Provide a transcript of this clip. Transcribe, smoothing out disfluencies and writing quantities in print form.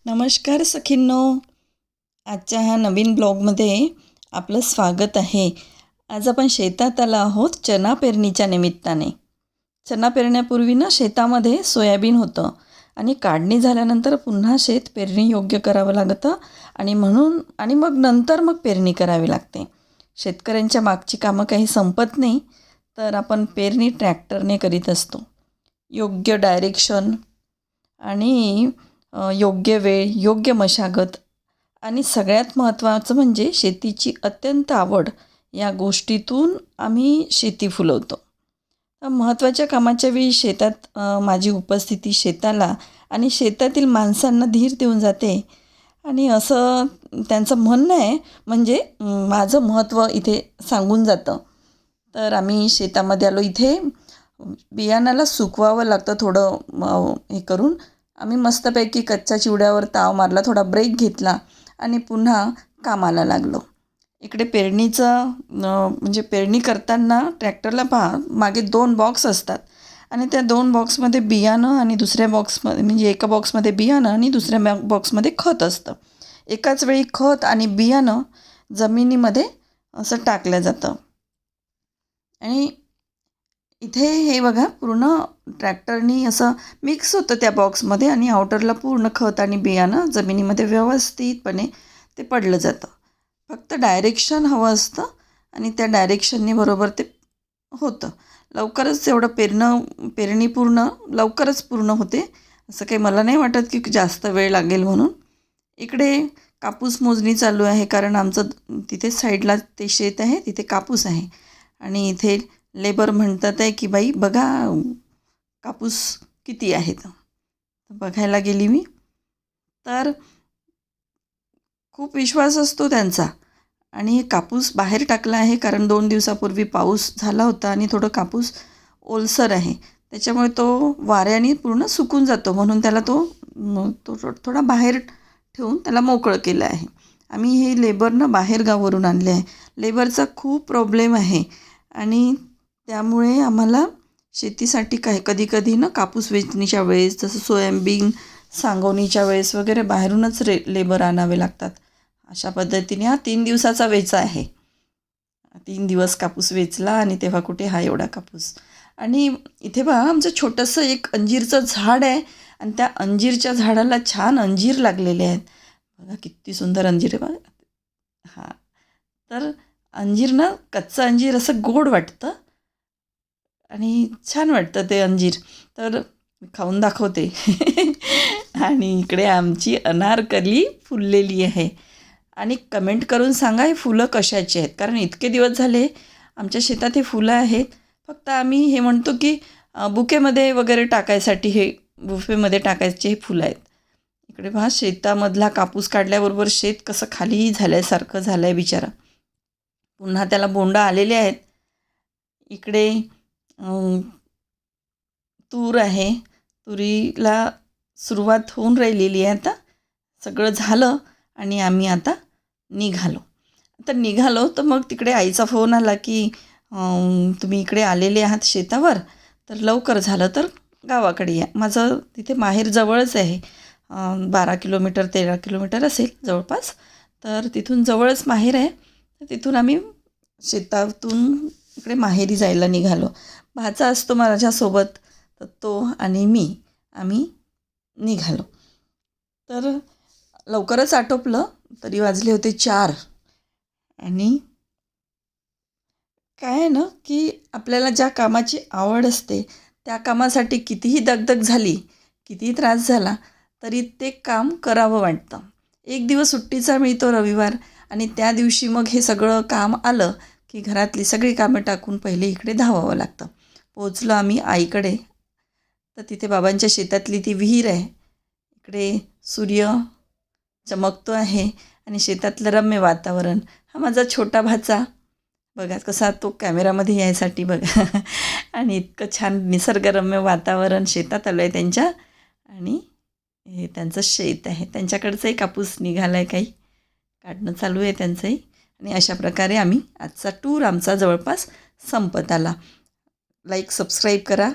नमस्कार सखींनो, आजच्या ह्या नवीन ब्लॉगमध्ये आपलं स्वागत आहे. आज आपण शेतात आलो आहोत चना पेरणीच्या निमित्ताने. चना पेरण्यापूर्वी शेतामध्ये सोयाबीन होतं आणि काढणी झाल्यानंतर पुन्हा शेत पेरणी योग्य करावं लागतं आणि मग नंतर पेरणी करावी लागते. शेतकऱ्यांच्या मागची कामं काही संपत नाही, तर आपण पेरणी ट्रॅक्टरने करीत असतो. योग्य डायरेक्शन आणि योग्य वेळ, योग्य मशागत आणि सगळ्यात महत्त्वाचं म्हणजे शेतीची अत्यंत आवड, या गोष्टीतून आम्ही शेती फुलवतो. तर महत्त्वाच्या कामाच्या वेळी शेतात माझी उपस्थिती शेताला आणि शेतातील माणसांना धीर देऊन जाते आणि असं त्यांचं म्हणणं आहे, म्हणजे माझं महत्त्व इथे सांगून जातं. तर आम्ही शेतामध्ये आलो. इथे बियाणाला सुकवावं लागतं थोडं हे करून. आम्ही मस्तपैकी कच्च्या चिवड्यावर ताव मारला, थोडा ब्रेक घेतला आणि पुन्हा कामाला लागलो. इकडे पेरणीचं म्हणजे पेरणी करताना ट्रॅक्टरला मागे 2 बॉक्स असतात आणि त्या 2 बॉक्समध्ये बियाणं आणि दुसऱ्या बॉक्समध्ये, म्हणजे एका बॉक्समध्ये बियाणं आणि दुसऱ्या बॉक्समध्ये खत असतं. एकाच वेळी खत आणि बियाणं जमिनीमध्ये असं टाकलं जातं. आणि इथे हे बघा, पूर्ण ट्रॅक्टरनी असं मिक्स होतं त्या बॉक्समध्ये आणि आउटरला पूर्ण खत आणि बियाणं जमिनीमध्ये व्यवस्थितपणे ते पडलं जातं. फक्त डायरेक्शन हवं असतं आणि त्या डायरेक्शननी बरोबर ते होतं. लवकरच पेरणी लवकरच पूर्ण होते. असं काही मला नाही वाटत की जास्त वेळ लागेल म्हणून. इकडे कापूस मोजणी चालू आहे, कारण आमचं तिथे साईडला ते शेत आहे, तिथे कापूस आहे आणि इथे लेबर म्हणतात आहे की बाई बघा कापूस किती आहेत. बघायला गेली मी, तर खूप विश्वास असतो त्यांचा. आणि कापूस बाहेर टाकला आहे कारण 2 दिवसापूर्वी पाऊस झाला होता आणि थोडं कापूस ओलसर आहे, त्याच्यामुळे तो वाऱ्याने पूर्ण सुकून जातो, म्हणून त्याला तो थोडा बाहेर ठेवून त्याला मोकळं केलं आहे. आम्ही हे लेबरनं बाहेरगावावरून आणले आहे. लेबरचा खूप प्रॉब्लेम आहे आणि त्यामुळे आम्हाला शेतीसाठी कधी कापूस वेचणीच्या वेळेस, जसं सोयाबीन सांगवणीच्या वेळेस वगैरे बाहेरूनच लेबर आणावे लागतात. अशा पद्धतीने हा 3 दिवसाचा वेचा आहे. 3 दिवस कापूस वेचला आणि तेव्हा कुठे हा एवढा कापूस. आणि इथे बघा, आमचं छोटंसं एक अंजीरचं झाड आहे आणि त्या अंजीरच्या झाडाला छान अंजीर लागलेले आहेत. बघा किती सुंदर अंजीर आहे बघा. हां, तर अंजीर कच्चं अंजीर असं गोड वाटतं आणि छान वाटतं ते अंजीर. तर खाऊन दाखवते. आणि इकडे आमची अनारकली फुललेली आहे. आणि कमेंट करून सांगा ही फुलं कशाची आहेत, कारण इतके दिवस झाले आमच्या शेतात हे फुलं आहेत. फक्त आम्ही हे म्हणतो की बुकेमध्ये वगैरे टाकायसाठी, हे बुफेमध्ये टाकायचे हे फुलं आहेत. इकडे पहा, शेतामधला कापूस काढल्याबरोबर शेत कसं खाली झाल्यासारखं झालं आहे बिचारा. पुन्हा त्याला बोंडं आलेले आहेत. इकडे तूर आहे. तुरीला सुरुवात होऊन राहिलेली आहे. आता सगळं झालं आणि आम्ही आता निघालो. तर मग तिकडे आईचा फोन आला की तुम्ही इकडे आलेले आहात शेतावर, तर लवकर झालं तर गावाकडे या. माझं तिथे माहेर जवळच आहे, 12 किलोमीटर 13 किलोमीटर असेल जवळपास. तर तिथून जवळच माहेर आहे. तर तिथून आम्ही शेतातून इकडे माहेरी जायला निघालो. भाचा असतो माझ्यासोबत, तर तो आणि आम्ही निघालो. तर लवकरच आटोपलं, तरी वाजले होते 4. आणि काय आहे की आपल्याला ज्या कामाची आवड असते त्या कामासाठी कितीही दगदग झाली, कितीही त्रास झाला, तरी ते काम करावं वाटतं. एक दिवस सुट्टीचा मिळतो, रविवार, आणि त्या दिवशी मग हे सगळं काम आलं की घरातली सगळी कामं टाकून पहिले इकडे धावावं लागतं. पोचलो आम्ही आईकडे. तर तिथे बाबांच्या शेतातली ती विहीर आहे. इकडे सूर्य चमकतो आहे आणि शेतातलं रम्य वातावरण. हा माझा छोटा भाचा बघा कसा तो कॅमेरामध्ये यायसाठी बघा. आणि इतकं छान निसर्गरम्य वातावरण. शेतात आलो आहे त्यांच्या, आणि हे त्यांचं शेत आहे. त्यांच्याकडचंही कापूस निघाला आहे, काही काढणं चालू आहे त्यांचंही. आणि अशा प्रकारे आमचा टूर जवळपास संपत आला. लाईक सबस्क्राईब करा.